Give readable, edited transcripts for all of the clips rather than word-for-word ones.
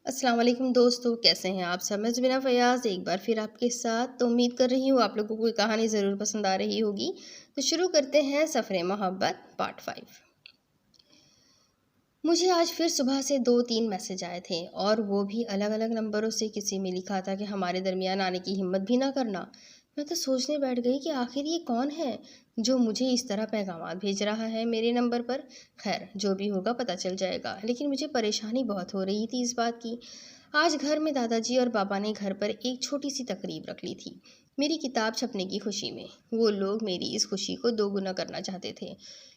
अस्सलाम वालेकुम दोस्तों, कैसे हैं आप सब। मैं ज़मीना फ़याज़ एक बार फिर आपके साथ। तो उम्मीद कर रही हूँ आप लोगों को ये कहानी ज़रूर पसंद आ रही होगी। तो शुरू करते हैं सफ़रे मोहब्बत पार्ट 5। मुझे आज फिर सुबह से 2-3 मैसेज आए थे और वो भी अलग-अलग नंबरों से। किसी में लिखा था कि हमारे दरमियान आने की हिम्मत भी ना करना। मैं तो सोचने बैठ गई कि आखिर ये कौन है जो मुझे इस तरह पैगामात भेज रहा है मेरे नंबर पर। खैर, जो भी होगा पता चल जाएगा, लेकिन मुझे परेशानी बहुत हो रही थी इस बात की। आज घर में दादाजी और बाबा ने घर पर एक छोटी सी तकरीब रख ली थी, मेरी किताब छपने की खुशी में। वो लोग मेरी इस खुशी को दोगुना करना चाहते थे,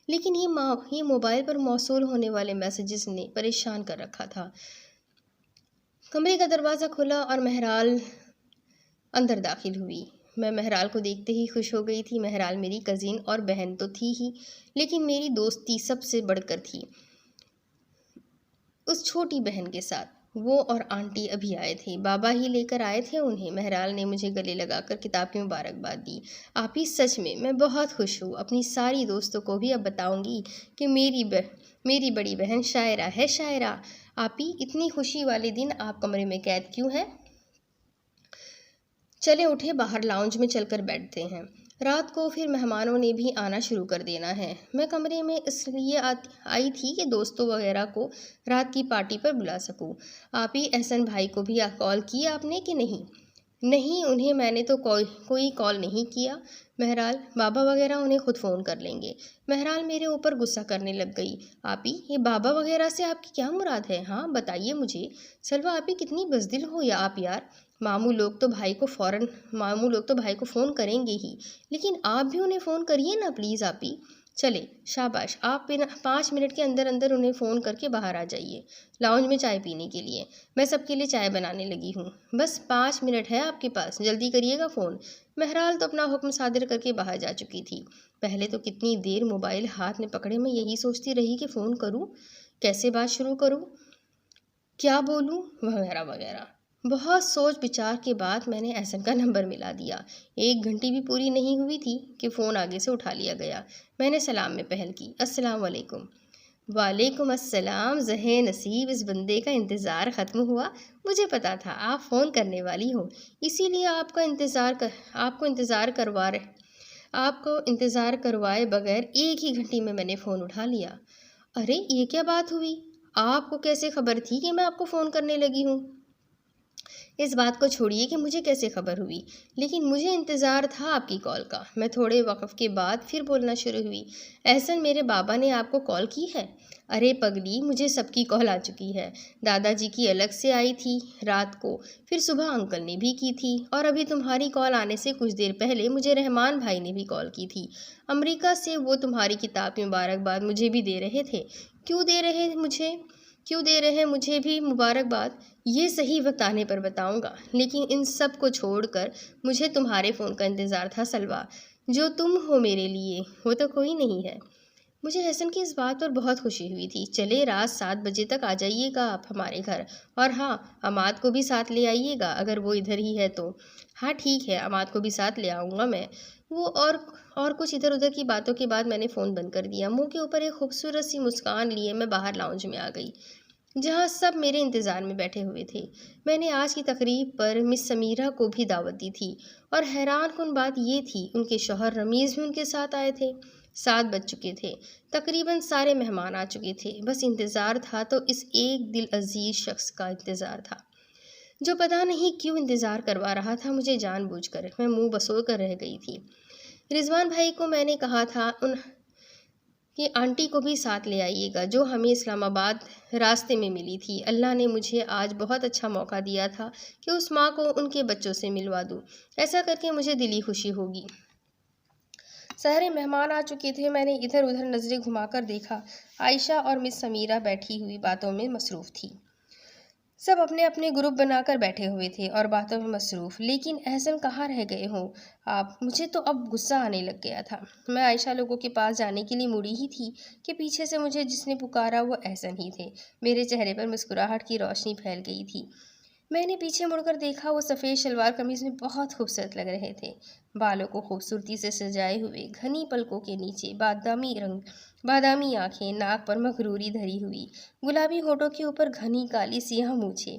लेकिन ये मोबाइल पर मौसूल होने वाले मैसेजेस ने परेशान कर रखा था। कमरे का दरवाज़ा खुला और महराल अंदर दाखिल हुई। मैं महराल को देखते ही खुश हो गई थी। महराल मेरी कज़िन और बहन तो थी ही, लेकिन मेरी दोस्ती सबसे बढ़कर थी उस छोटी बहन के साथ। वो और आंटी अभी आए थे, बाबा ही लेकर आए थे उन्हें। महराल ने मुझे गले लगाकर किताब की मुबारकबाद दी। आप ही, सच में मैं बहुत खुश हूँ। अपनी सारी दोस्तों को भी अब बताऊंगी कि मेरी बड़ी बहन शायरा है। शायरा, आप ही, इतनी खुशी वाले दिन आप कमरे में कैद क्यों हैं? चले उठे, बाहर लाउंज में चलकर बैठते हैं। रात को फिर मेहमानों ने भी आना शुरू कर देना है। मैं कमरे में इसलिए आई थी कि दोस्तों वगैरह को रात की पार्टी पर बुला सकूं। आप ही, एहसन भाई को भी कॉल की आपने कि नहीं? नहीं, उन्हें मैंने तो कोई कॉल नहीं किया। महराल, बाबा वगैरह उन्हें खुद फ़ोन कर लेंगे। महराल मेरे ऊपर गुस्सा करने लग गई। आप ही, ये बाबा वगैरह से आपकी क्या मुराद है? हाँ बताइए मुझे। सलवा, आप ही कितनी बज़दिल हो या आप यार। मामू लोग तो भाई को फ़ोन करेंगे ही, लेकिन आप भी उन्हें फ़ोन करिए ना प्लीज़। आप ही, चले, शाबाश, आप बिना 5 मिनट के अंदर अंदर उन्हें फ़ोन करके बाहर आ जाइए लाउंज में चाय पीने के लिए। मैं सबके लिए चाय बनाने लगी हूँ। बस 5 मिनट है आपके पास, जल्दी करिएगा फ़ोन। महराल तो अपना हुक्म सादिर करके बाहर जा चुकी थी। पहले तो कितनी देर मोबाइल हाथ में पकड़े मैं यही सोचती रही कि फ़ोन करूँ, कैसे बात शुरू करूँ, क्या बोलूँ, वगैरह वगैरह। बहुत सोच विचार के बाद मैंने एहसन का नंबर मिला दिया। 1 घंटी भी पूरी नहीं हुई थी कि फ़ोन आगे से उठा लिया गया। मैंने सलाम में पहल की, अस्सलाम वालेकुम। वालेकुम अस्सलाम। ज़हे नसीब, इस बंदे का इंतज़ार ख़त्म हुआ। मुझे पता था आप फ़ोन करने वाली हो, इसीलिए आपको इंतज़ार करवाए बगैर 1 ही घंटी में मैंने फ़ोन उठा लिया। अरे, ये क्या बात हुई? आपको कैसे खबर थी कि मैं आपको फ़ोन करने लगी हूँ? इस बात को छोड़िए कि मुझे कैसे खबर हुई, लेकिन मुझे इंतज़ार था आपकी कॉल का। मैं थोड़े वक़्त के बाद फिर बोलना शुरू हुई। एहसन, मेरे बाबा ने आपको कॉल की है? अरे पगली, मुझे सबकी कॉल आ चुकी है। दादाजी की अलग से आई थी रात को, फिर सुबह अंकल ने भी की थी, और अभी तुम्हारी कॉल आने से कुछ देर पहले मुझे रहमान भाई ने भी कॉल की थी अमेरिका से। वो तुम्हारी किताब की मुबारकबाद मुझे भी दे रहे थे। क्यों दे रहे हैं मुझे भी मुबारकबाद? ये सही वक्त आने पर बताऊंगा, लेकिन इन सब को छोड़कर मुझे तुम्हारे फ़ोन का इंतज़ार था सलवा। जो तुम हो मेरे लिए वो तो कोई नहीं है। मुझे हसन की इस बात पर बहुत खुशी हुई थी। चले, रात 7 बजे तक आ जाइएगा आप हमारे घर, और हाँ, अमाद को भी साथ ले आइएगा अगर वो इधर ही है तो। हाँ ठीक है, अमाद को भी साथ ले आऊँगा मैं। वो और कुछ इधर उधर की बातों के बाद मैंने फ़ोन बंद कर दिया। मुंह के ऊपर एक खूबसूरत सी मुस्कान लिए मैं बाहर लाउंज में आ गई, जहाँ सब मेरे इंतज़ार में बैठे हुए थे। मैंने आज की तकरीब पर मिस समीरा को भी दावत दी थी, और हैरान कुन बात ये थी उनके शौहर रमीज़ भी उनके साथ आए थे। 7 बज चुके थे, तकरीबन सारे मेहमान आ चुके थे। बस इंतज़ार था तो इस एक दिल अजीज़ शख्स का इंतज़ार था, जो पता नहीं क्यों इंतज़ार करवा रहा था मुझे जानबूझकर। मैं मुंह बसोर कर रह गई थी। रिजवान भाई को मैंने कहा था कि आंटी को भी साथ ले आइएगा, जो हमें इस्लामाबाद रास्ते में मिली थी। अल्लाह ने मुझे आज बहुत अच्छा मौका दिया था कि उस माँ को उनके बच्चों से मिलवा दूँ। ऐसा करके मुझे दिली खुशी होगी। सारे मेहमान आ चुके थे। मैंने इधर उधर नज़रें घुमाकर देखा। आयशा और मिस समीरा बैठी हुई बातों में मसरूफ़ थी। सब अपने अपने ग्रुप बनाकर बैठे हुए थे और बातों में मसरूफ़। लेकिन एहसन कहाँ रह गए हो आप? मुझे तो अब गुस्सा आने लग गया था। मैं आयशा लोगों के पास जाने के लिए मुड़ी ही थी कि पीछे से मुझे जिसने पुकारा वो एहसन ही थे। मेरे चेहरे पर मुस्कुराहट की रोशनी फैल गई थी। मैंने पीछे मुड़कर देखा, वो सफ़ेद शलवार कमीज़ में बहुत खूबसूरत लग रहे थे। बालों को खूबसूरती से सजाए हुए, घनी पलकों के नीचे बादामी आंखें, नाक पर मखरूरी धरी हुई, गुलाबी होठों के ऊपर घनी काली सियाह मूछें।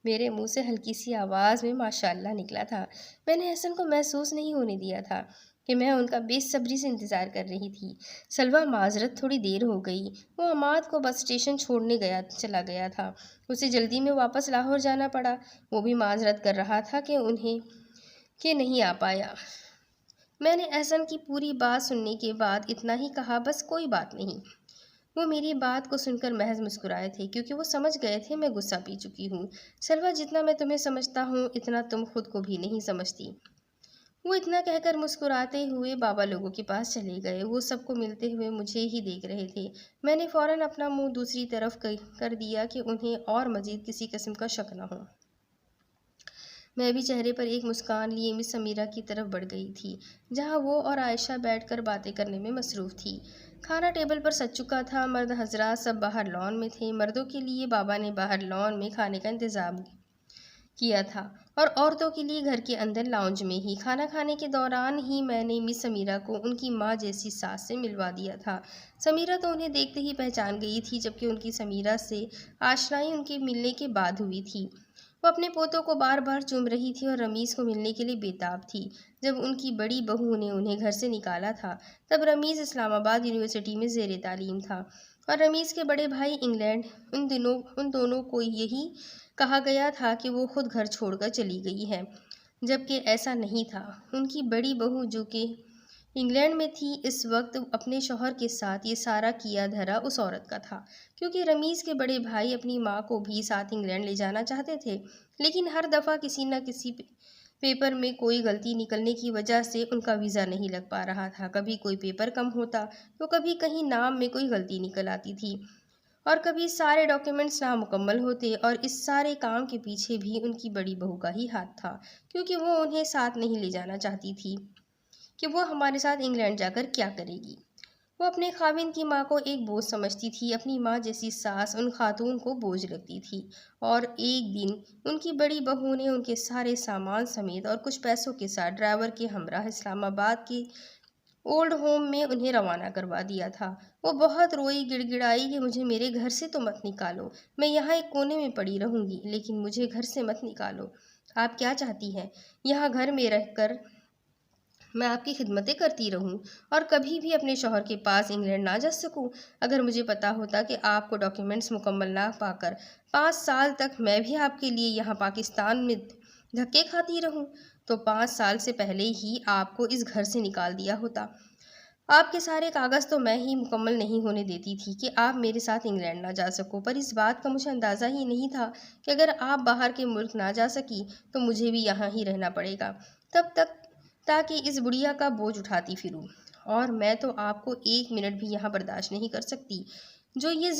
मेरे मुंह से हल्की सी आवाज़ में माशाल्लाह निकला था। मैंने एहसन को महसूस नहीं होने दिया था कि मैं उनका बेसब्री से इंतज़ार कर रही थी। सलवा माजरत, थोड़ी देर हो गई। वो अमाद को बस स्टेशन छोड़ने चला गया था। उसे जल्दी में वापस लाहौर जाना पड़ा। वो भी माजरत कर रहा था कि नहीं आ पाया। मैंने एहसन की पूरी बात सुनने के बाद इतना ही कहा, बस कोई बात नहीं। वो मेरी बात को सुनकर महज मुस्कुराए थे, क्योंकि वो समझ गए थे मैं गुस्सा पी चुकी हूँ। सलवा, जितना मैं तुम्हें समझता हूँ इतना तुम खुद को भी नहीं समझती। वो इतना कहकर मुस्कुराते हुए बाबा लोगों के पास चले गए। वो सबको मिलते हुए मुझे ही देख रहे थे। मैंने फौरन अपना मुंह दूसरी तरफ कर दिया कि उन्हें और मजीद किसी किस्म का शक न हो। मैं भी चेहरे पर एक मुस्कान लिए मिस समीरा की तरफ बढ़ गई थी, जहां वो और आयशा बैठकर बातें करने में मसरूफ़ थी। खाना टेबल पर सज चुका था। मर्द हजरात सब बाहर लॉन में थे। मर्दों के लिए बाबा ने बाहर लॉन में खाने का इंतज़ाम किया था और औरतों के लिए घर के अंदर लाउंज में ही। खाना खाने के दौरान ही मैंने मिस समीरा को उनकी माँ जैसी सास से मिलवा दिया था। समीरा तो उन्हें देखते ही पहचान गई थी, जबकि उनकी समीरा से आशनाई उनके मिलने के बाद हुई थी। वो अपने पोतों को बार बार चूम रही थी और रमीज़ को मिलने के लिए बेताब थी। जब उनकी बड़ी बहू ने उन्हें घर से निकाला था, तब रमीज़ इस्लामाबाद यूनिवर्सिटी में ज़ेर तालीम था और रमीज़ के बड़े भाई इंग्लैंड। उन दोनों को यही कहा गया था कि वो खुद घर छोड़कर चली गई है, जबकि ऐसा नहीं था। उनकी बड़ी बहू, जो कि इंग्लैंड में थी, इस वक्त अपने शौहर के साथ ये सारा किया धरा उस औरत का था, क्योंकि रमीज़ के बड़े भाई अपनी माँ को भी साथ इंग्लैंड ले जाना चाहते थे, लेकिन हर दफ़ा किसी न किसी पेपर में कोई गलती निकलने की वजह से उनका वीज़ा नहीं लग पा रहा था। कभी कोई पेपर कम होता तो कभी कहीं नाम में कोई गलती निकल आती थी और कभी सारे डॉक्यूमेंट्स नामुकम्मल होते। और इस सारे काम के पीछे भी उनकी बड़ी बहू का ही हाथ था, क्योंकि वो उन्हें साथ नहीं ले जाना चाहती थी कि वो हमारे साथ इंग्लैंड जाकर क्या करेगी। वो अपने खाविंद की माँ को एक बोझ समझती थी। अपनी माँ जैसी सास उन खातून को बोझ लगती थी। और एक दिन उनकी बड़ी बहू ने उनके सारे सामान समेत और कुछ पैसों के साथ ड्राइवर के हमराह इस्लामाबाद के ओल्ड होम में उन्हें रवाना करवा दिया था। वो बहुत रोई, गिड़गिड़ाई कि मुझे मेरे घर से तो मत निकालो, मैं यहाँ एक कोने में पड़ी रहूँगी, लेकिन मुझे घर से मत निकालो। आप क्या चाहती हैं? यहाँ घर में रहकर मैं आपकी खिदमतें करती रहूं और कभी भी अपने शौहर के पास इंग्लैंड ना जा सकूं? अगर मुझे पता होता कि आपको डॉक्यूमेंट्स मुकम्मल ना पाकर 5 साल तक मैं भी आपके लिए यहाँ पाकिस्तान में धक्के खाती रहूं, तो 5 साल से पहले ही आपको इस घर से निकाल दिया होता। आपके सारे कागज़ तो मैं ही मुकम्मल नहीं होने देती थी कि आप मेरे साथ इंग्लैंड ना जा सको। पर इस बात का मुझे अंदाज़ा ही नहीं था कि अगर आप बाहर के मुल्क ना जा सकी तो मुझे भी यहाँ ही रहना पड़ेगा, तब तक ताकि इस बुढ़िया का बोझ उठाती फिरूं। और मैं तो आपको 1 मिनट भी यहाँ बर्दाश्त नहीं कर सकती। जो ये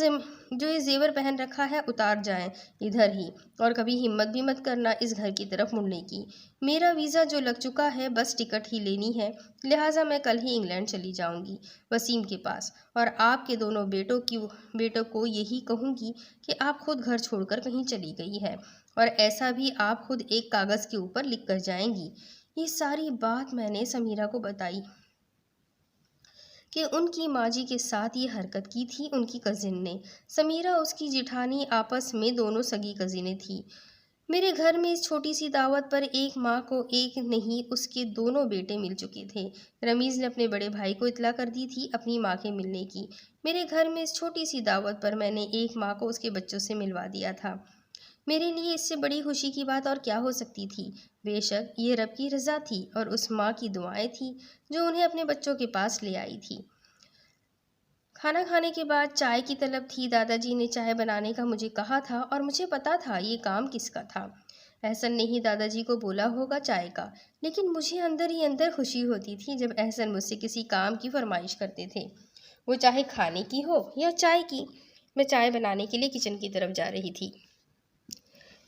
जेवर पहन रखा है उतार जाएं इधर ही, और कभी हिम्मत भी मत करना इस घर की तरफ मुड़ने की। मेरा वीज़ा जो लग चुका है, बस टिकट ही लेनी है, लिहाजा मैं कल ही इंग्लैंड चली जाऊंगी वसीम के पास, और आपके दोनों बेटों को यही कहूँगी कि आप खुद घर छोड़कर कहीं चली गई है, और ऐसा भी आप खुद एक कागज़ के ऊपर लिख कर जाएंगी। ये सारी बात मैंने समीरा को बताई कि उनकी माँ जी के साथ ये हरकत की थी उनकी कज़िन ने। समीरा, उसकी जिठानी, आपस में दोनों सगी कज़िनें थीं। मेरे घर में इस छोटी सी दावत पर एक माँ को एक नहीं उसके दोनों बेटे मिल चुके थे। रमीज़ ने अपने बड़े भाई को इत्तला कर दी थी अपनी माँ के मिलने की। मेरे घर में इस छोटी सी दावत पर मैंने एक माँ को उसके बच्चों से मिलवा दिया था। मेरे लिए इससे बड़ी खुशी की बात और क्या हो सकती थी? बेशक ये रब की रज़ा थी और उस माँ की दुआएं थी जो उन्हें अपने बच्चों के पास ले आई थी। खाना खाने के बाद चाय की तलब थी। दादाजी ने चाय बनाने का मुझे कहा था और मुझे पता था ये काम किसका था। एहसन ने ही दादाजी को बोला होगा चाय का, लेकिन मुझे अंदर ही अंदर खुशी होती थी जब एहसन मुझसे किसी काम की फरमाइश करते थे, वो चाहे खाने की हो या चाय की। मैं चाय बनाने के लिए किचन की तरफ जा रही थी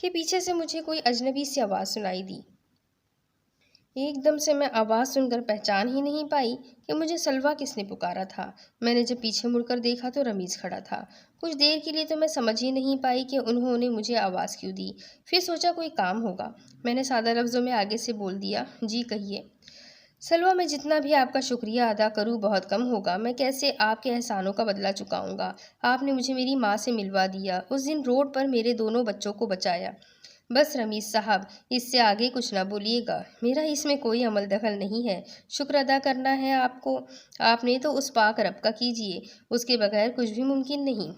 कि पीछे से मुझे कोई अजनबी सी आवाज़ सुनाई दी। एकदम से मैं आवाज़ सुनकर पहचान ही नहीं पाई कि मुझे सलवा किसने पुकारा था। मैंने जब पीछे मुड़कर देखा तो रमीज़ खड़ा था। कुछ देर के लिए तो मैं समझ ही नहीं पाई कि उन्होंने मुझे आवाज़ क्यों दी। फिर सोचा कोई काम होगा। मैंने सादा लफ्ज़ों में आगे से बोल दिया, जी कहिए। सलवा, मैं जितना भी आपका शुक्रिया अदा करूं बहुत कम होगा। मैं कैसे आपके एहसानों का बदला चुकाऊंगा? आपने मुझे मेरी माँ से मिलवा दिया, उस दिन रोड पर मेरे दोनों बच्चों को बचाया। बस रमीज साहब, इससे आगे कुछ ना बोलिएगा। मेरा इसमें कोई अमल दखल नहीं है। शुक्र अदा करना है आपको, आपने तो उस पाक रब का कीजिए, उसके बगैर कुछ भी मुमकिन नहीं।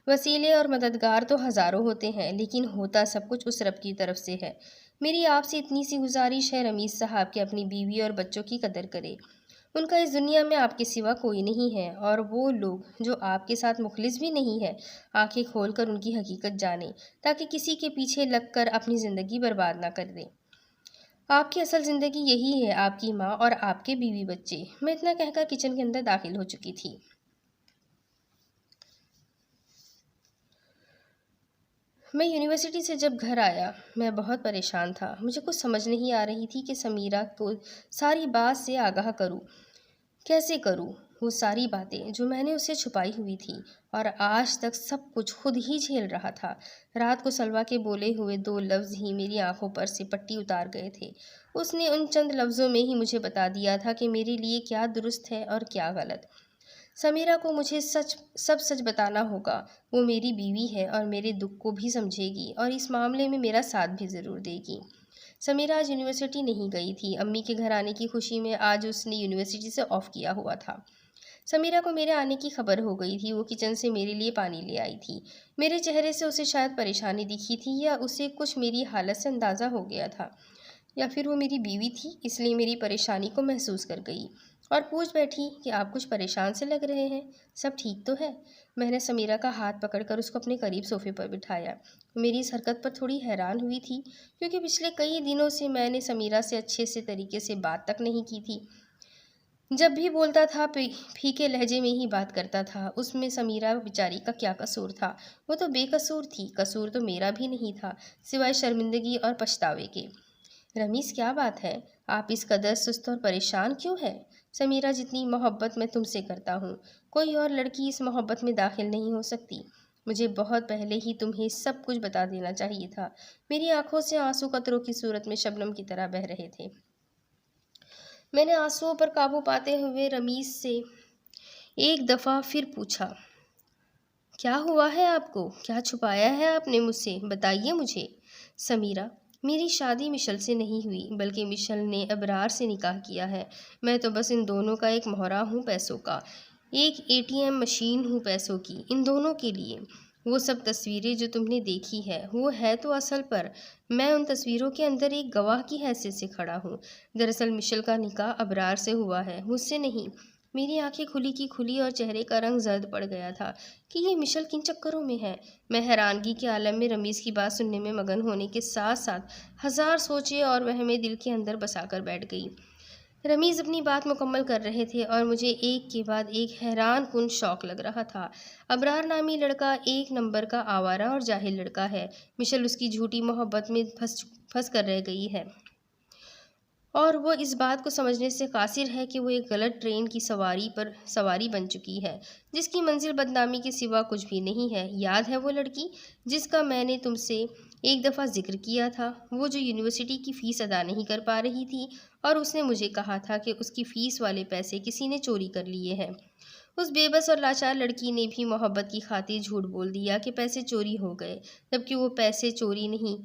वसीले और मददगार तो हज़ारों होते हैं, लेकिन होता सब कुछ उस रब की तरफ से है। मेरी आपसे इतनी सी गुजारिश है रमीज साहब कि अपनी बीवी और बच्चों की कदर करें। उनका इस दुनिया में आपके सिवा कोई नहीं है, और वो लोग जो आपके साथ मुखलिस भी नहीं है, आंखें खोलकर उनकी हकीकत जाने, ताकि किसी के पीछे लगकर अपनी ज़िंदगी बर्बाद ना कर दें। आपकी असल ज़िंदगी यही है, आपकी माँ और आपके बीवी बच्चे। मैं इतना कहकर किचन के अंदर दाखिल हो चुकी थी। मैं यूनिवर्सिटी से जब घर आया, मैं बहुत परेशान था। मुझे कुछ समझ नहीं आ रही थी कि समीरा को सारी बात से आगाह करूं। कैसे करूं वो सारी बातें जो मैंने उससे छुपाई हुई थी, और आज तक सब कुछ खुद ही झेल रहा था। रात को सलवा के बोले हुए 2 लफ्ज़ ही मेरी आंखों पर से पट्टी उतार गए थे। उसने उन चंद लफ्ज़ों में ही मुझे बता दिया था कि मेरे लिए क्या दुरुस्त है और क्या गलत। समीरा को मुझे सब सच बताना होगा। वो मेरी बीवी है और मेरे दुख को भी समझेगी, और इस मामले में मेरा साथ भी ज़रूर देगी। समीरा आज यूनिवर्सिटी नहीं गई थी। अम्मी के घर आने की खुशी में आज उसने यूनिवर्सिटी से ऑफ किया हुआ था। समीरा को मेरे आने की खबर हो गई थी। वो किचन से मेरे लिए पानी ले आई थी। मेरे चेहरे से उसे शायद परेशानी दिखी थी, या उसे कुछ मेरी हालत से अंदाज़ा हो गया था, या फिर वो मेरी बीवी थी इसलिए मेरी परेशानी को महसूस कर गई, और पूछ बैठी कि आप कुछ परेशान से लग रहे हैं, सब ठीक तो है। मैंने समीरा का हाथ पकड़कर उसको अपने करीब सोफे पर बिठाया। मेरी इस हरकत पर थोड़ी हैरान हुई थी, क्योंकि पिछले कई दिनों से मैंने समीरा से अच्छे से तरीके से बात तक नहीं की थी। जब भी बोलता था फीके लहजे में ही बात करता था। उसमें समीरा बेचारी का क्या कसूर था? वो तो बेकसूर थी। कसूर तो मेरा भी नहीं था, सिवाय शर्मिंदगी और पछतावे के। रमीज़, क्या बात है? आप इस कदर सुस्त और परेशान क्यों हैं? समीरा जितनी मोहब्बत मैं तुमसे करता हूँ, कोई और लड़की इस मोहब्बत में दाखिल नहीं हो सकती। मुझे बहुत पहले ही तुम्हें सब कुछ बता देना चाहिए था। मेरी आंखों से आंसू कतरों की सूरत में शबनम की तरह बह रहे थे। मैंने आंसुओं पर काबू पाते हुए रमीज़ से एक दफ़ा फिर पूछा, क्या हुआ है आपको? क्या छुपाया है आपने मुझसे? बताइए मुझे। समीरा, मेरी शादी मिशल से नहीं हुई, बल्कि मिशल ने अबरार से निकाह किया है। मैं तो बस इन दोनों का एक मोहरा हूँ पैसों का, एक एटीएम मशीन हूँ पैसों की, इन दोनों के लिए। वो सब तस्वीरें जो तुमने देखी है, वो है तो असल पर मैं उन तस्वीरों के अंदर एक गवाह की हैसियत से खड़ा हूँ। दरअसल मिशल का निकाह अबरार से हुआ है, मुझसे नहीं। मेरी आंखें खुली की खुली और चेहरे का रंग जर्द पड़ गया था कि ये मिशल किन चक्करों में है। मैं हैरानगी के आलम में रमीज़ की बात सुनने में मगन होने के साथ साथ हज़ार सोचे और वहमें दिल के अंदर बसाकर बैठ गई। रमीज़ अपनी बात मुकम्मल कर रहे थे, और मुझे एक के बाद एक हैरान कुन शौक लग रहा था। अबरार नामी लड़का एक नंबर का आवारा और जाहिल लड़का है। मिशल उसकी झूठी मोहब्बत में फंस कर रह गई है, और वो इस बात को समझने से कासिर है कि वो एक गलत ट्रेन की सवारी बन चुकी है, जिसकी मंजिल बदनामी के सिवा कुछ भी नहीं है। याद है वो लड़की जिसका मैंने तुमसे एक दफ़ा जिक्र किया था, वो जो यूनिवर्सिटी की फ़ीस अदा नहीं कर पा रही थी, और उसने मुझे कहा था कि उसकी फ़ीस वाले पैसे किसी ने चोरी कर लिए हैं। उस बेबस और लाचार लड़की ने भी मोहब्बत की खातिर झूठ बोल दिया कि पैसे चोरी हो गए, जबकि वो पैसे चोरी नहीं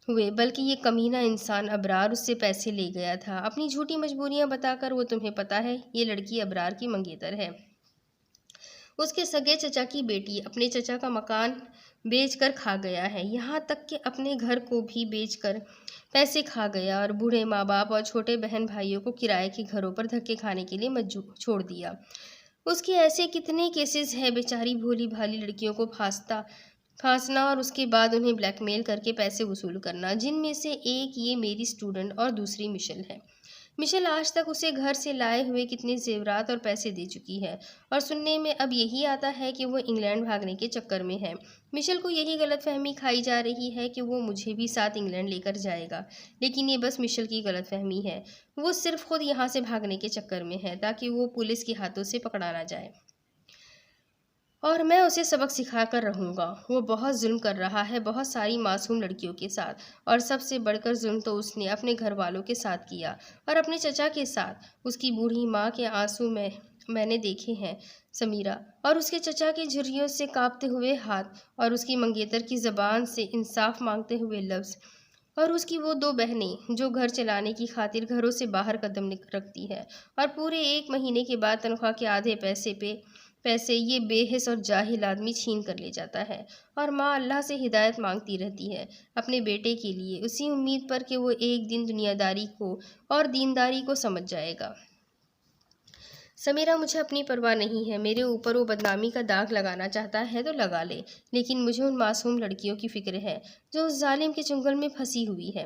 हुए, बल्कि ये कमीना इंसान अबरार उससे पैसे ले गया था, अपनी झूठी मजबूरियां बताकर। वो तुम्हें पता है, ये लड़की अबरार की मंगेतर है। उसके सगे चचा की बेटी अपने चचा का मकान बेचकर खा गया है, यहाँ तक कि अपने घर को भी बेचकर पैसे खा गया, और बूढ़े माँ बाप और छोटे बहन भाइयों को किराए के घरों पर धक्के खाने के लिए मजबूर छोड़ दिया। उसके ऐसे कितने केसेस हैं। बेचारी भोली भाली लड़कियों को फांसना और उसके बाद उन्हें ब्लैकमेल करके पैसे वसूल करना, जिनमें से एक ये मेरी स्टूडेंट और दूसरी मिशेल है। मिशेल आज तक उसे घर से लाए हुए कितने जेवरात और पैसे दे चुकी है, और सुनने में अब यही आता है कि वो इंग्लैंड भागने के चक्कर में है। मिशेल को यही गलतफहमी खाई जा रही है कि वो मुझे भी साथ इंग्लैंड लेकर जाएगा, लेकिन ये बस मिशेल की गलतफहमी है। वो सिर्फ खुद यहाँ से भागने के चक्कर में है, ताकि वो पुलिस के हाथों से पकड़ा ना जाए, और मैं उसे सबक सिखा कर रहूँगा। वो बहुत जुल्म कर रहा है, बहुत सारी मासूम लड़कियों के साथ, और सबसे बढ़कर जुल्म तो उसने अपने घर वालों के साथ किया, और अपने चचा के साथ। उसकी बूढ़ी माँ के आंसू में मैंने देखे हैं समीरा, और उसके चचा के झुर्रियों से कांपते हुए हाथ, और उसकी मंगेतर की ज़बान से इंसाफ मांगते हुए लफ्ज़, और उसकी वो दो बहनें जो घर चलाने की खातिर घरों से बाहर कदम रखती है, और पूरे 1 महीने के बाद तनख्वाह के आधे पैसे ये बेहिस और जाहिल आदमी छीन कर ले जाता है। और माँ अल्लाह से हिदायत मांगती रहती है अपने बेटे के लिए, उसी उम्मीद पर कि वो एक दिन दुनियादारी को और दीनदारी को समझ जाएगा। समीरा, मुझे अपनी परवाह नहीं है। मेरे ऊपर वो बदनामी का दाग लगाना चाहता है तो लगा ले, लेकिन मुझे उन मासूम लड़कियों की फिक्र है जो उस जालिम के चुंगल में फंसी हुई है।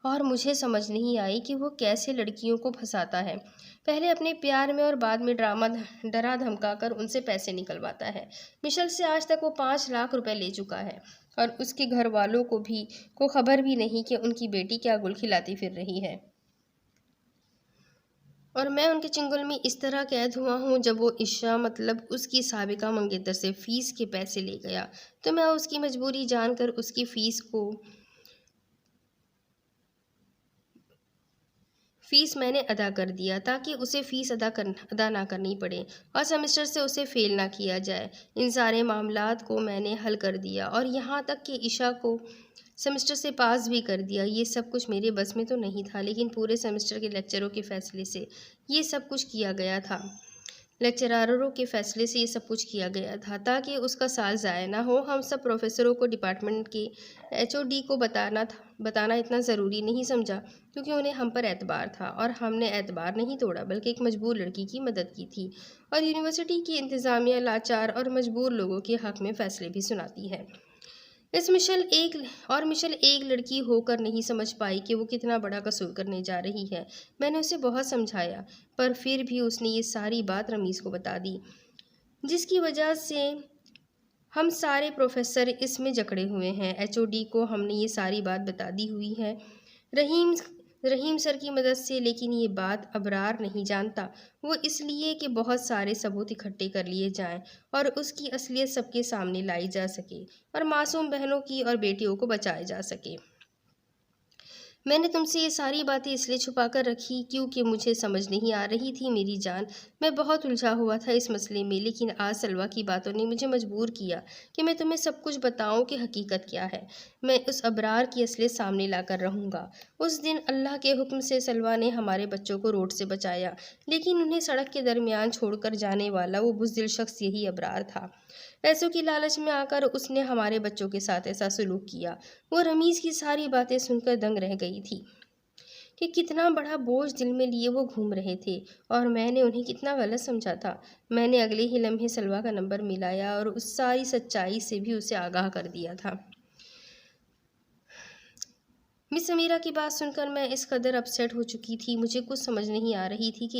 और मुझे समझ नहीं आई कि वो कैसे लड़कियों को फंसाता है। पहले अपने प्यार में और बाद में डरा धमका कर उनसे पैसे निकलवाता है। मिशेल से आज तक वो 5 लाख रुपए ले चुका है, और उसके घर वालों को खबर भी नहीं कि उनकी बेटी क्या गुल खिलाती फिर रही है। और मैं उनके चंगुल में इस तरह कैद हुआ हूँ। जब वो ईशा, मतलब उसकी साबिका मंगेतर से फ़ीस के पैसे ले गया, तो मैं उसकी मजबूरी जानकर उसकी फ़ीस मैंने अदा कर दिया, ताकि उसे फ़ीस अदा ना करनी पड़े और सेमेस्टर से उसे फ़ेल ना किया जाए। इन सारे मामलात को मैंने हल कर दिया, और यहाँ तक कि ईशा को सेमेस्टर से पास भी कर दिया। ये सब कुछ मेरे बस में तो नहीं था, लेकिन पूरे सेमेस्टर के लेक्चरों के फ़ैसले से ये सब कुछ किया गया था। लेक्चररों के फ़ैसले से ये सब कुछ किया गया था ताकि उसका साल ज़ाया ना हो। हम सब प्रोफेसरों को डिपार्टमेंट के एचओडी को बताना इतना ज़रूरी नहीं समझा, क्योंकि उन्हें हम पर एतबार था, और हमने एतबार नहीं तोड़ा बल्कि एक मजबूर लड़की की मदद की थी। और यूनिवर्सिटी की इंतज़ामिया लाचार और मजबूर लोगों के हक़ में फ़ैसले भी सुनाती है। मिशेल एक लड़की होकर नहीं समझ पाई कि वो कितना बड़ा कसूर करने जा रही है। मैंने उसे बहुत समझाया, पर फिर भी उसने ये सारी बात रमीज़ को बता दी, जिसकी वजह से हम सारे प्रोफेसर इसमें जकड़े हुए हैं। एचओडी को हमने ये सारी बात बता दी हुई है, रहीम रहीम सर की मदद से, लेकिन ये बात अबरार नहीं जानता। वो इसलिए कि बहुत सारे सबूत इकट्ठे कर लिए जाएं और उसकी असलियत सबके सामने लाई जा सके, और मासूम बहनों की और बेटियों को बचाया जा सके। मैंने तुमसे ये सारी बातें इसलिए छुपा कर रखी क्योंकि मुझे समझ नहीं आ रही थी मेरी जान। मैं बहुत उलझा हुआ था इस मसले में, लेकिन आज सलवा की बातों ने मुझे मजबूर किया कि मैं तुम्हें सब कुछ बताऊं कि हकीकत क्या है। मैं उस अबरार की असलियत सामने लाकर रहूँगा। उस दिन अल्लाह के हुक्म से सलवा ने हमारे बच्चों को रोड से बचाया, लेकिन उन्हें सड़क के दरमियान छोड़कर जाने वाला वो बुज़दिल शख्स यही अबरार था। पैसों की लालच में आकर उसने हमारे बच्चों के साथ ऐसा सलूक किया। वो रमीज़ की सारी बातें सुनकर दंग रह गई थी कि कितना बड़ा बोझ दिल में लिए वो घूम रहे थे, और मैंने उन्हें कितना गलत समझा था। मैंने अगले ही लम्हे सलवा का नंबर मिलाया और उस सारी सच्चाई से भी उसे आगाह कर दिया था। मिस समीरा की बात सुनकर मैं इस कदर अपसेट हो चुकी थी, मुझे कुछ समझ नहीं आ रही थी कि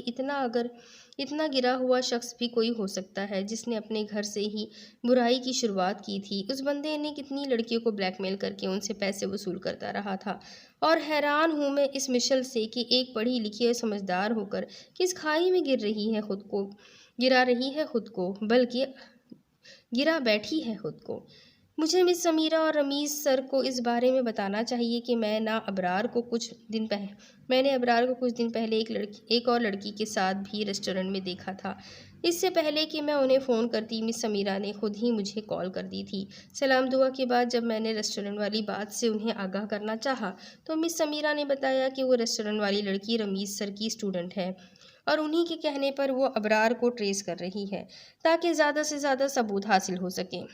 इतना गिरा हुआ शख्स भी कोई हो सकता है जिसने अपने घर से ही बुराई की शुरुआत की थी। उस बंदे ने कितनी लड़कियों को ब्लैकमेल करके उनसे पैसे वसूल करता रहा था। और हैरान हूँ मैं इस मिशेल से कि एक पढ़ी लिखी और समझदार होकर किस खाई में गिरा रही है खुद को, बल्कि गिरा बैठी है खुद को। मुझे मिस समीरा और रमीज़ सर को इस बारे में बताना चाहिए कि मैंने अबरार को कुछ दिन पहले एक और लड़की के साथ भी रेस्टोरेंट में देखा था। इससे पहले कि मैं उन्हें फ़ोन करती, मिस समीरा ने खुद ही मुझे कॉल कर दी थी। सलाम दुआ के बाद जब मैंने रेस्टोरेंट वाली बात से उन्हें आगाह करना चाहा, तो मिस समीरा ने बताया कि वो रेस्टोरेंट वाली लड़की रमीज़ सर की स्टूडेंट है, और उन्हीं के कहने पर वो अबरार को ट्रेस कर रही है ताकि ज़्यादा से ज़्यादा सबूत हासिल हो सकें,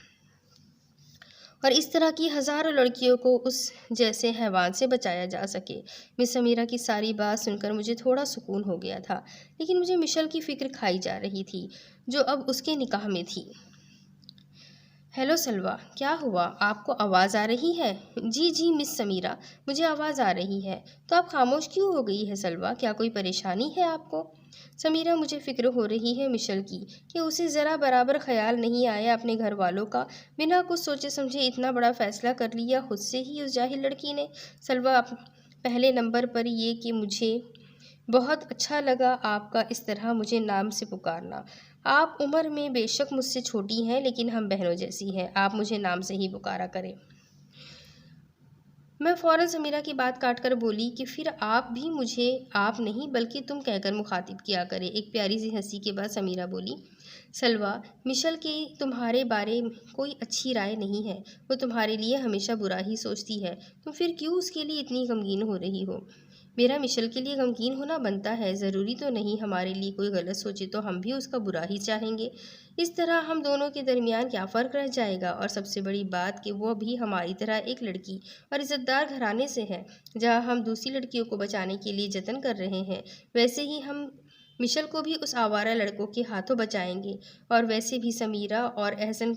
और इस तरह की हज़ारों लड़कियों को उस जैसे हैवान से बचाया जा सके। मिस समीरा की सारी बात सुनकर मुझे थोड़ा सुकून हो गया था, लेकिन मुझे मिशेल की फ़िक्र खाई जा रही थी, जो अब उसके निकाह में थी। हेलो सलवा, क्या हुआ? आपको आवाज़ आ रही है? जी मिस समीरा, मुझे आवाज़ आ रही है। तो आप खामोश क्यों हो गई है सलवा? क्या कोई परेशानी है आपको? समीरा, मुझे फ़िक्र हो रही है मिशेल की कि उसे ज़रा बराबर ख्याल नहीं आया अपने घर वालों का। बिना कुछ सोचे समझे इतना बड़ा फ़ैसला कर लिया खुद से ही उस जाहिल लड़की ने। सलवा, पहले नंबर पर ये कि मुझे बहुत अच्छा लगा आपका इस तरह मुझे नाम से पुकारना। आप उम्र में बेशक मुझसे छोटी हैं, लेकिन हम बहनों जैसी हैं। आप मुझे नाम से ही पुकारा करें। मैं फ़ौरन समीरा की बात काटकर बोली कि फिर आप भी मुझे आप नहीं बल्कि तुम कहकर मुखातिब किया करें। एक प्यारी सी हंसी के बाद समीरा बोली, सलवा, मिशल की तुम्हारे बारे में कोई अच्छी राय नहीं है। वो तुम्हारे लिए हमेशा बुरा ही सोचती है। तुम फिर क्यों उसके लिए इतनी गमगीन हो रही हो? मेरा मिशल के लिए गमगीन होना बनता है। ज़रूरी तो नहीं हमारे लिए कोई गलत सोचे तो हम भी उसका बुरा ही चाहेंगे। इस तरह हम दोनों के दरमियान क्या फ़र्क रह जाएगा? और सबसे बड़ी बात कि वो भी हमारी तरह एक लड़की और इज़्ज़तदार घराने से है। जहाँ हम दूसरी लड़कियों को बचाने के लिए जतन कर रहे हैं, वैसे ही हम मिशल को भी उस आवारा लड़कों के हाथों बचाएंगे। और वैसे भी समीरा वो एहसन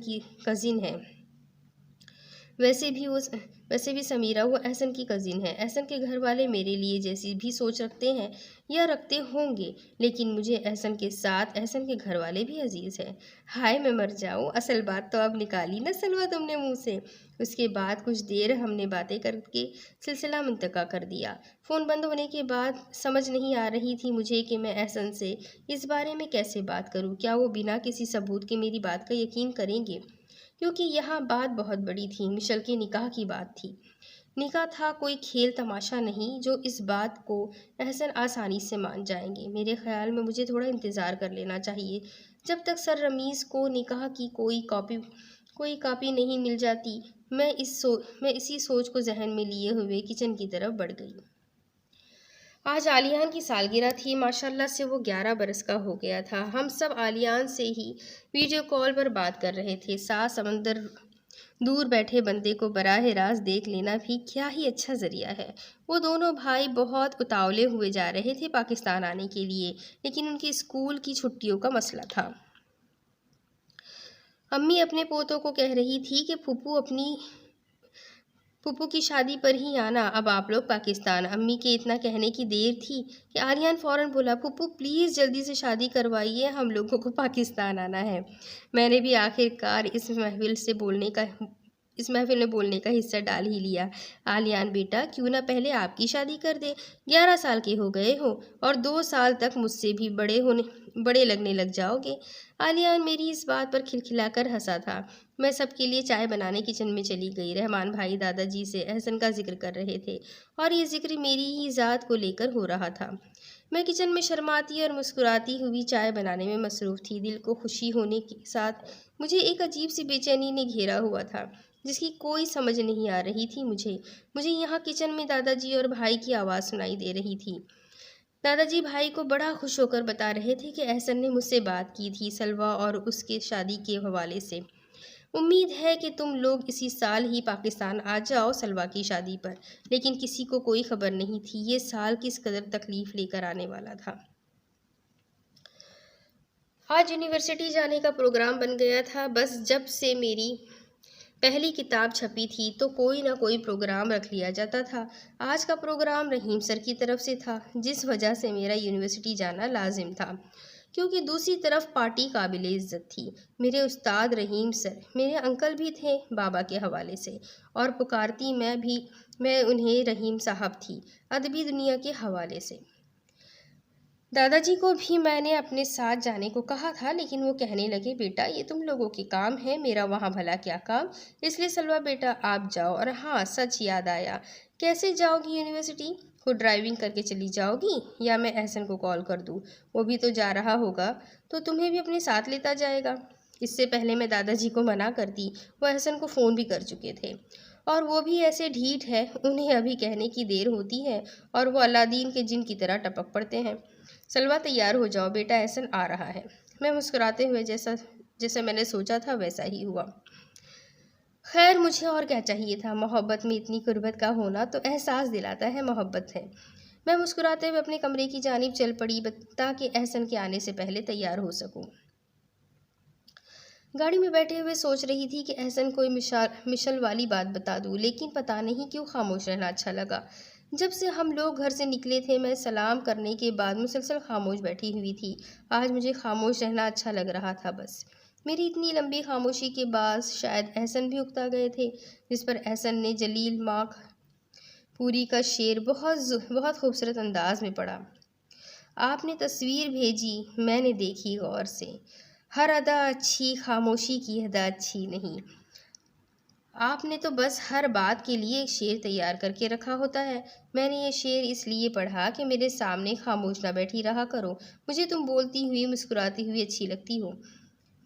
की कज़िन है। एहसन के घर वाले मेरे लिए जैसी भी सोच रखते हैं या रखते होंगे, लेकिन मुझे एहसन के साथ एहसन के घर वाले भी अजीज़ हैं। हाय मैं मर जाऊँ, असल बात तो अब निकाली ना सलवा तुमने मुंह से। उसके बाद कुछ देर हमने बातें करके सिलसिला मुंतका कर दिया। फ़ोन बंद होने के बाद समझ नहीं आ रही थी मुझे कि मैं एहसन से इस बारे में कैसे बात करूं। क्या वो बिना किसी सबूत के मेरी बात का यकीन करेंगे? क्योंकि यहाँ बात बहुत बड़ी थी। मिशल के निकाह की बात थी। निकाह था कोई खेल तमाशा नहीं जो इस बात को एहसन आसानी से मान जाएंगे। मेरे ख्याल में मुझे थोड़ा इंतज़ार कर लेना चाहिए। जब तक सर रमीज़ को निकाह की कोई कापी नहीं मिल जाती। मैं इसी सोच को जहन में लिए हुए किचन की तरफ बढ़ गई। आज आलियान की सालगिरह थी। माशाल्लाह से वो 11 बरस का हो गया था। हम सब आलियान से ही वीडियो कॉल पर बात कर रहे थे। सात समंदर दूर बैठे बंदे को बराह रास्त देख लेना भी क्या ही अच्छा ज़रिया है। वो दोनों भाई बहुत उतावले हुए जा रहे थे पाकिस्तान आने के लिए, लेकिन उनकी स्कूल की छुट्टियों का मसला था। अम्मी अपने पोतों को कह रही थी कि फूफू की शादी पर ही आना, अब आप लोग पाकिस्तान। अम्मी के इतना कहने की देर थी कि आर्यन फ़ौरन बोला, फूफू प्लीज़ जल्दी से शादी करवाइए, हम लोगों को पाकिस्तान आना है। मैंने भी आखिरकार इस महफिल में बोलने का हिस्सा डाल ही लिया। आलियान बेटा, क्यों ना पहले आपकी शादी कर दे। 11 साल के हो गए हो और 2 साल तक मुझसे भी बड़े लगने लग जाओगे। आलियान मेरी इस बात पर खिलखिलाकर हंसा था। मैं सबके लिए चाय बनाने किचन में चली गई। रहमान भाई दादाजी से एहसन का जिक्र कर रहे थे और ये जिक्र मेरी ही ज़ात को लेकर हो रहा था। मैं किचन में शर्माती और मुस्कुराती हुई चाय बनाने में मसरूफ़ थी। दिल को खुशी होने के साथ मुझे एक अजीब सी बेचैनी ने घेरा हुआ था, जिसकी कोई समझ नहीं आ रही थी मुझे यहाँ किचन में दादाजी और भाई की आवाज़ सुनाई दे रही थी। दादाजी भाई को बड़ा खुश होकर बता रहे थे कि एहसन ने मुझसे बात की थी सलवा और उसके शादी के हवाले से। उम्मीद है कि तुम लोग इसी साल ही पाकिस्तान आ जाओ सलवा की शादी पर। लेकिन किसी को कोई खबर नहीं थी ये साल किस कदर तकलीफ़ लेकर आने वाला था। आज यूनिवर्सिटी जाने का प्रोग्राम बन गया था। बस जब से मेरी पहली किताब छपी थी तो कोई ना कोई प्रोग्राम रख लिया जाता था। आज का प्रोग्राम रहीम सर की तरफ से था, जिस वजह से मेरा यूनिवर्सिटी जाना लाजिम था। क्योंकि दूसरी तरफ पार्टी काबिल इज़्ज़त थी। मेरे उस्ताद रहीम सर मेरे अंकल भी थे बाबा के हवाले से, और पुकारती मैं उन्हें रहीम साहब थी अदबी दुनिया के हवाले से। दादाजी को भी मैंने अपने साथ जाने को कहा था, लेकिन वो कहने लगे, बेटा ये तुम लोगों के काम है, मेरा वहाँ भला क्या काम। इसलिए सलवा बेटा आप जाओ। और हाँ, सच याद आया, कैसे जाओगी यूनिवर्सिटी? खुद ड्राइविंग करके चली जाओगी या मैं एहसन को कॉल कर दूँ? वो भी तो जा रहा होगा तो तुम्हें भी अपने साथ लेता जाएगा। इससे पहले मैं दादाजी को मना करती, वो एहसन को फ़ोन भी कर चुके थे। और वो भी ऐसे ढीठ है, उन्हें अभी कहने की देर होती है और वो अलादीन के जिन की तरह टपक पड़ते हैं। सलवा तैयार हो जाओ बेटा, एहसन आ रहा है। मैं मुस्कुराते हुए जैसा मैंने सोचा था वैसा ही हुआ। खैर मुझे और क्या चाहिए था। मोहब्बत में इतनी कुर्बत का होना तो एहसास दिलाता है मोहब्बत है। मैं मुस्कुराते हुए अपने कमरे की जानिब चल पड़ी ताकि एहसन के आने से पहले तैयार हो सकूं। गाड़ी में बैठे हुए सोच रही थी कि एहसन कोई मिशल वाली बात बता दूं, लेकिन पता नहीं क्यों खामोश रहना अच्छा लगा। जब से हम लोग घर से निकले थे मैं सलाम करने के बाद मुसलसल खामोश बैठी हुई थी। आज मुझे खामोश रहना अच्छा लग रहा था। बस मेरी इतनी लंबी खामोशी के बाद शायद एहसन भी उकता गए थे। जिस पर एहसन ने जलील माख पूरी का शेर बहुत खूबसूरत अंदाज में पढ़ा। आपने तस्वीर भेजी, मैंने देखी गौर से। हर अदा अच्छी, खामोशी की अदा अच्छी नहीं। आपने तो बस हर बात के लिए एक शेर तैयार करके रखा होता है। मैंने ये शेर इसलिए पढ़ा कि मेरे सामने खामोश ना बैठी रहा करो। मुझे तुम बोलती हुई मुस्कुराती हुई अच्छी लगती हो।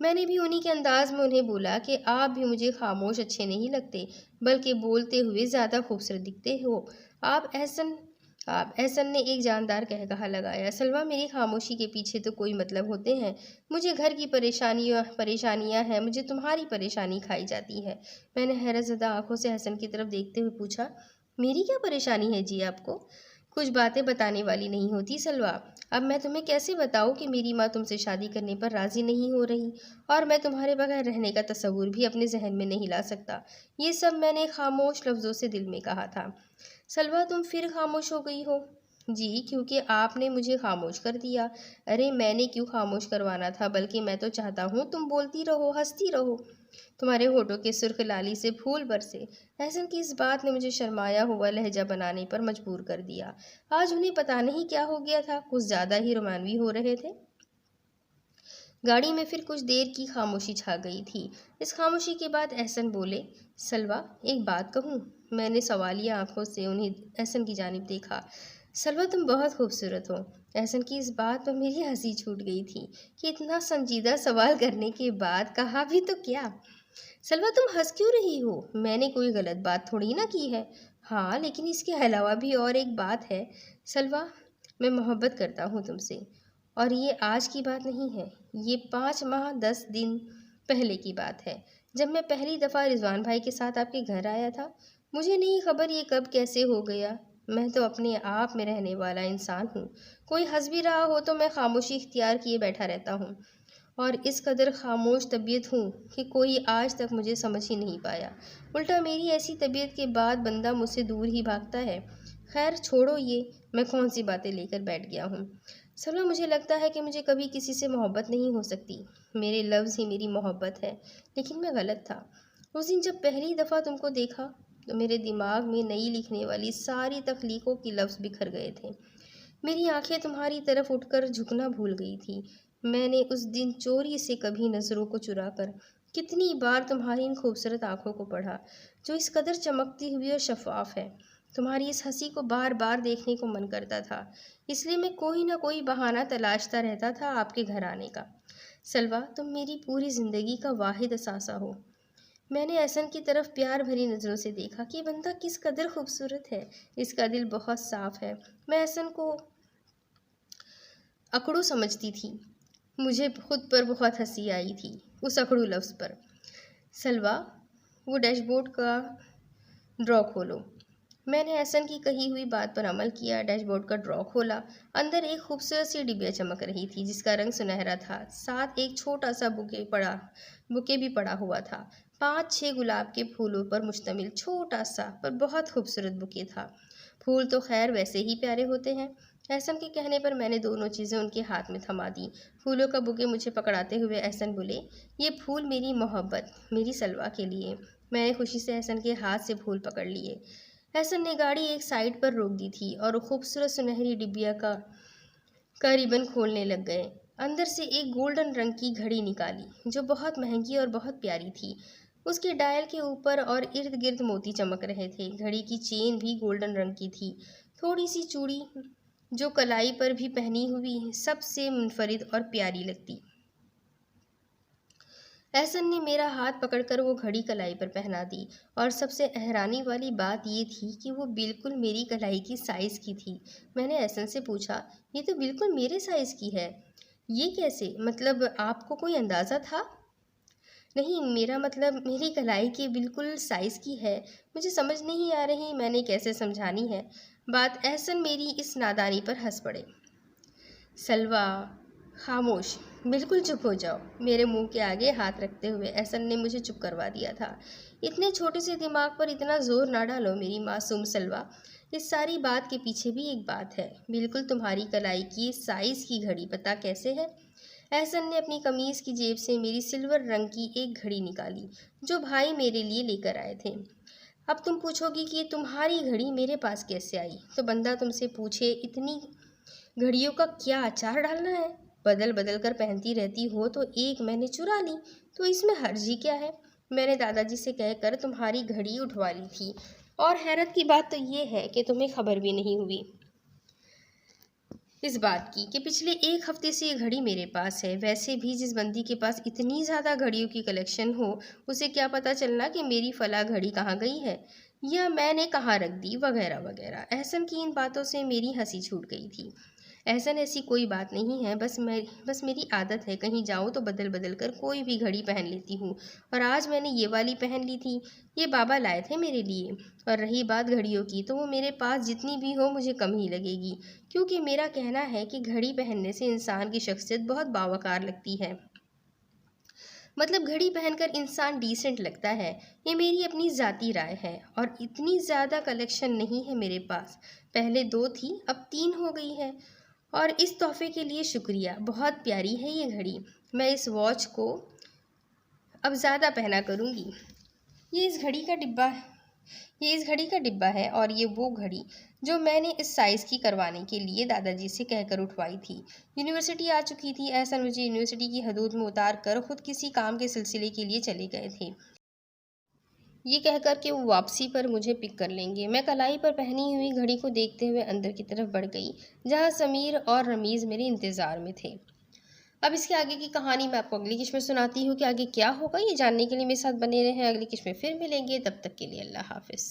मैंने भी उन्हीं के अंदाज में उन्हें बोला कि आप भी मुझे खामोश अच्छे नहीं लगते, बल्कि बोलते हुए ज़्यादा खूबसूरत दिखते हो। आप एहसन आप एहसन ने एक जानदार कहकहा लगाया। सलवा, मेरी खामोशी के पीछे तो कोई मतलब होते हैं। मुझे घर की परेशानियां हैं, मुझे तुम्हारी परेशानी खाई जाती है। मैंने हैरतज़दा आंखों से हसन की तरफ देखते हुए पूछा, मेरी क्या परेशानी है जी आपको? कुछ बातें बताने वाली नहीं होती सलवा। अब मैं तुम्हें कैसे बताऊं कि मेरी माँ तुमसे शादी करने पर राज़ी नहीं हो रही, और मैं तुम्हारे बगैर रहने का तस्वुर भी अपने जहन में नहीं ला सकता। ये सब मैंने खामोश लफ्ज़ों से दिल में कहा था। सलवा, तुम फिर खामोश हो गई हो? जी, क्योंकि आपने मुझे खामोश कर दिया। अरे मैंने क्यों खामोश करवाना था, बल्कि मैं तो चाहता हूँ तुम बोलती रहो, हंसती रहो। तुम्हारे होठों के सुर्ख लाली से फूल बरसे। एहसन की इस बात ने मुझे शर्माया हुआ लहजा बनाने पर मजबूर कर दिया। आज उन्हें पता नहीं क्या हो गया था, कुछ ज़्यादा ही रोमानवी हो रहे थे। गाड़ी में फिर कुछ देर की खामोशी छा गई थी। इस खामोशी के बाद एहसन बोले, सलवा, एक बात कहूँ? मैंने सवालिया आंखों से उन्हें एहसन की जानिब देखा। सलवा, तुम बहुत खूबसूरत हो। एहसन की इस बात पर मेरी हंसी छूट गई थी कि इतना संजीदा सवाल करने के बाद कहा भी तो क्या। सलवा, तुम हंस क्यों रही हो? मैंने कोई गलत बात थोड़ी ना की है। हाँ, लेकिन इसके अलावा भी और एक बात है सलवा। मैं मोहब्बत करता हूँ तुमसे, और ये आज की बात नहीं है। ये 5 माह 10 दिन पहले की बात है, जब मैं पहली दफ़ा रिजवान भाई के साथ आपके घर आया था। मुझे नहीं खबर ये कब कैसे हो गया। मैं तो अपने आप में रहने वाला इंसान हूँ। कोई हंस भी रहा हो तो मैं खामोशी इख्तियार किए बैठा रहता हूँ, और इस कदर खामोश तबीयत हूँ कि कोई आज तक मुझे समझ ही नहीं पाया। उल्टा मेरी ऐसी तबीयत के बाद बंदा मुझसे दूर ही भागता है। खैर छोड़ो ये, मैं कौन सी बातें लेकर बैठ गया हूँ। सलमा, मुझे लगता है कि मुझे कभी किसी से मोहब्बत नहीं हो सकती। मेरे लफ्ज़ ही मेरी मोहब्बत है। लेकिन मैं गलत था। उस दिन जब पहली दफ़ा तुमको देखा तो मेरे दिमाग में नई लिखने वाली सारी तख्लीक़ों के लफ्ज़ बिखर गए थे। मेरी आंखें तुम्हारी तरफ उठकर झुकना भूल गई थी। मैंने उस दिन चोरी से कभी नज़रों को चुरा कर कितनी बार तुम्हारी इन खूबसूरत आंखों को पढ़ा, जो इस कदर चमकती हुई और शफाफ है। तुम्हारी इस हंसी को बार बार देखने को मन करता था, इसलिए मैं कोई ना कोई बहाना तलाशता रहता था आपके घर आने का। सलवा, तुम मेरी पूरी ज़िंदगी का वाहिद असासा हो। मैंने एहसन की तरफ प्यार भरी नज़रों से देखा कि बंदा किस कदर खूबसूरत है। इसका दिल बहुत साफ है। मैं एहसन को अकड़ू समझती थी। मुझे खुद पर बहुत हंसी आई थी उस अकड़ू लफ्ज़ पर। सलवा, वो डैशबोर्ड का ड्रॉ खोलो। मैंने एहसन की कही हुई बात पर अमल किया। डैशबोर्ड का ड्रॉ खोला। अंदर एक खूबसूरत सी डिबिया चमक रही थी, जिसका रंग सुनहरा था। साथ एक छोटा सा बुके भी पड़ा हुआ था। 5-6 गुलाब के फूलों पर मुश्तमिल छोटा सा पर बहुत खूबसूरत बुके था। फूल तो खैर वैसे ही प्यारे होते हैं। एहसन के कहने पर मैंने दोनों चीज़ें उनके हाथ में थमा दी। फूलों का बुके मुझे पकड़ाते हुए एहसन बोले, ये फूल मेरी मोहब्बत, मेरी सलवा के लिए। मैंने खुशी से एहसन के हाथ से फूल पकड़ लिए। एहसन ने गाड़ी एक साइड पर रोक दी थी और खूबसूरत सुनहरी डिबिया का रिबन खोलने लग गए। अंदर से एक गोल्डन रंग की घड़ी निकाली, जो बहुत महंगी और बहुत प्यारी थी। उसके डायल के ऊपर और इर्द गिर्द मोती चमक रहे थे। घड़ी की चेन भी गोल्डन रंग की थी। थोड़ी सी चूड़ी जो कलाई पर भी पहनी हुई सबसे मुनफरिद और प्यारी लगती। एहसन ने मेरा हाथ पकड़कर वो घड़ी कलाई पर पहना दी, और सबसे हैरानी वाली बात ये थी कि वो बिल्कुल मेरी कलाई की साइज़ की थी। मैंने एहसन से पूछा, ये तो बिल्कुल मेरे साइज़ की है। ये कैसे? मतलब आपको कोई अंदाज़ा था? नहीं, मेरा मतलब मेरी कलाई के बिल्कुल साइज़ की है। मुझे समझ नहीं आ रही मैंने कैसे समझानी है बात। एहसन मेरी इस नादानी पर हंस पड़े। सलवा, खामोश, बिल्कुल चुप हो जाओ। मेरे मुंह के आगे हाथ रखते हुए एहसन ने मुझे चुप करवा दिया था। इतने छोटे से दिमाग पर इतना जोर ना डालो मेरी मासूम सलवा। इस सारी बात के पीछे भी एक बात है। बिल्कुल तुम्हारी कलाई की साइज़ की घड़ी पता कैसे है? एहसन ने अपनी कमीज़ की जेब से मेरी सिल्वर रंग की एक घड़ी निकाली, जो भाई मेरे लिए लेकर आए थे। अब तुम पूछोगी कि ये तुम्हारी घड़ी मेरे पास कैसे आई, तो बंदा तुमसे पूछे, इतनी घड़ियों का क्या अचार डालना है? बदल बदल कर पहनती रहती हो तो एक मैंने चुरा ली, तो इसमें हर्ज ही क्या है? मैंने दादाजी से कहकर तुम्हारी घड़ी उठवा ली थी, और हैरत की बात तो ये है कि तुम्हें खबर भी नहीं हुई इस बात की कि पिछले 1 हफ्ते से ये घड़ी मेरे पास है। वैसे भी जिस बंदी के पास इतनी ज़्यादा घड़ियों की कलेक्शन हो, उसे क्या पता चलना कि मेरी फला घड़ी कहाँ गई है या मैंने कहाँ रख दी, वगैरह वगैरह। एहसन की इन बातों से मेरी हंसी छूट गई थी। एहसन, ऐसी कोई बात नहीं है, बस मेरी आदत है, कहीं जाऊँ तो बदल बदल कर कोई भी घड़ी पहन लेती हूँ। और आज मैंने ये वाली पहन ली थी, ये बाबा लाए थे मेरे लिए। और रही बात घड़ियों की, तो वो मेरे पास जितनी भी हो मुझे कम ही लगेगी, क्योंकि मेरा कहना है कि घड़ी पहनने से इंसान की शख्सियत बहुत बावकार लगती है। मतलब घड़ी पहनकर इंसान डिसेंट लगता है। ये मेरी अपनी ज़ाती राय है, और इतनी ज़्यादा कलेक्शन नहीं है मेरे पास। पहले 2 थी, अब 3 हो गई है। और इस तोहफे के लिए शुक्रिया, बहुत प्यारी है ये घड़ी। मैं इस वॉच को अब ज़्यादा पहना करूँगी। ये इस घड़ी का डिब्बा ये इस घड़ी का डिब्बा है, और ये वो घड़ी जो मैंने इस साइज़ की करवाने के लिए दादाजी से कहकर उठवाई थी। यूनिवर्सिटी आ चुकी थी, ऐसा मुझे यूनिवर्सिटी की हदूद में उतार कर खुद किसी काम के सिलसिले के लिए चले गए थे, ये कहकर कि वो वापसी पर मुझे पिक कर लेंगे। मैं कलाई पर पहनी हुई घड़ी को देखते हुए अंदर की तरफ बढ़ गई, जहाँ समीर और रमीज़ मेरे इंतज़ार में थे। अब इसके आगे की कहानी मैं आपको अगली किस्त में सुनाती हूँ कि आगे क्या होगा। ये जानने के लिए मेरे साथ बने रहें। अगली किस्त में फिर मिलेंगे, तब तक के लिए अल्लाह हाफ़िज़।